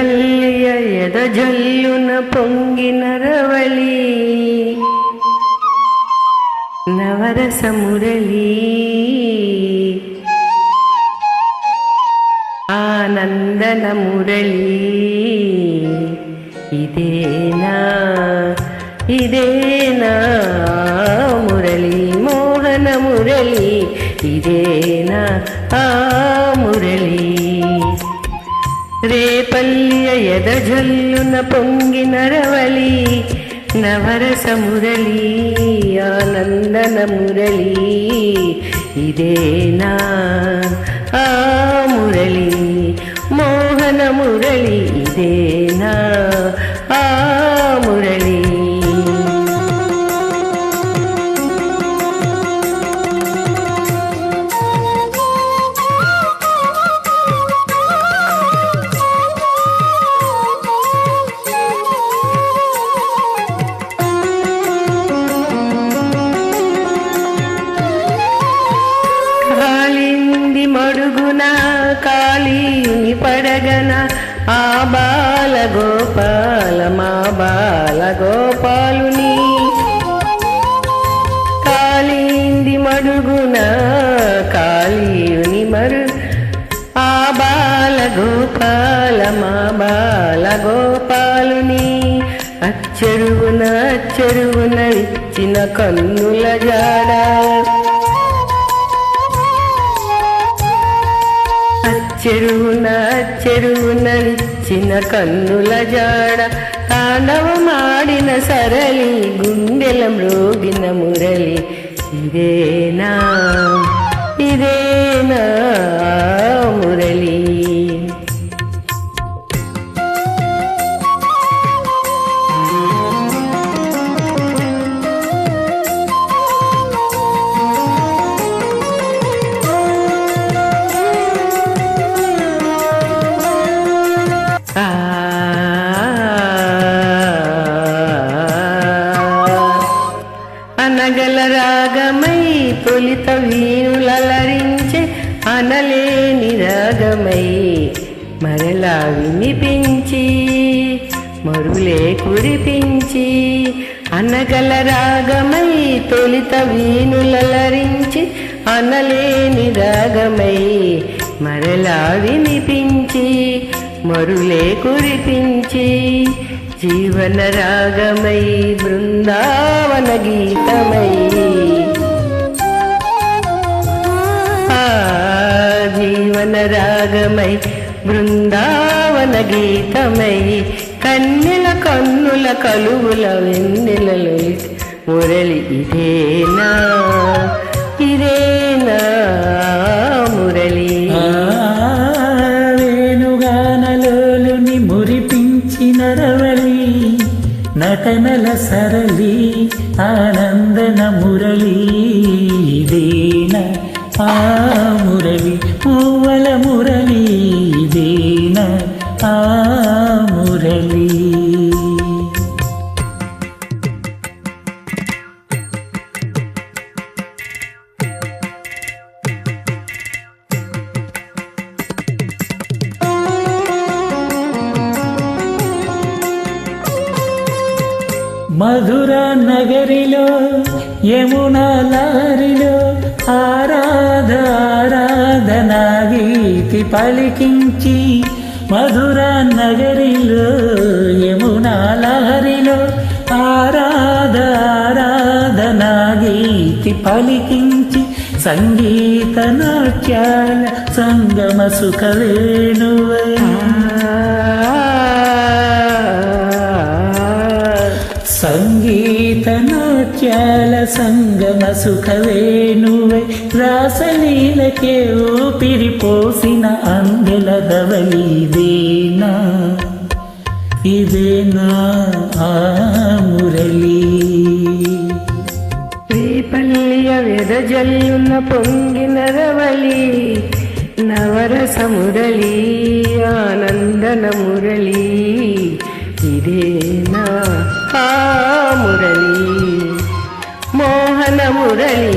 రేపల్లియ ఎదజల్లున పొంగిన రవళి నవరస మురళి ఆనందన మురళి ఇదేనా ఇదేనా మురళి మోహన మురళి ఇదేనా ఆ మురళి రేపల్లియ ఎదజల్లున పొంగిన రవళి నవరస మురళి ఆనందన మురళి ఇదేనా ఆ మురళి మోహన మురళి ఇదేనా ఆ మురళి మడుగున కాళీని పడగన ఆ బాల గోపాల మా బాల గోపాలుని కాళీంది మడుగున కాళీయుని ఆ బాల గోపాల మా బాల గోపాలుని అచ్చెరువున అచ్చెరువున ఇచ్చిన కన్నుల జాడ చెరువున చెరువున ఇచ్చిన కన్నుల జాడ తాండవమాడిన సరళి గుండెల మ్రోగిన మురళి ఇదేనా ఇదేనా మురళి అనగల రాగమై తొలిత వీణులరించే అనలేని రాగమై మరలా వినిపించి మరులే కురిపించి అనగల రాగమై తొలిత వీణులరించి అనలేని రాగమై మరలా వినిపించి మరులే కురిపించి జీవన రాగమై బృందావన గీతమై జీవన రాగమై బృందావన గీతమై కన్నెల కన్నుల కలువుల వెన్నెలలో మురళి ఇదేనా ఇదేనా మురళి వేణుగానలోలుని మురిపించిన రవళి నటనల సరళి ఆనందన మురళి ఇదేనా ఆ మురళి పువ్వల మురళి ఇదేనా ఆ మురళి మధుర నగరిలో యమునా లారిలో ఆరాధనా గీతి పలికించి మధుర నగరిలో యమునా లారిలో ఆరాధనా గీతి పలికించి సంగీత నాట్యాల సంగమ సుఖ వేణువై సంగీత నాట్యాల సంగమ సుఖ వేణువై రాసలీలకే ఊపిరి పోసిన అందెల ధవళి ఇదేనా ఇదేనా ఆ మురళి రేపల్లియ వెదజల్లున పొంగిన రవళి నవరస మురళి ఆనందన మురళి ఇదేనా ఆ మురళి మోహన మురళి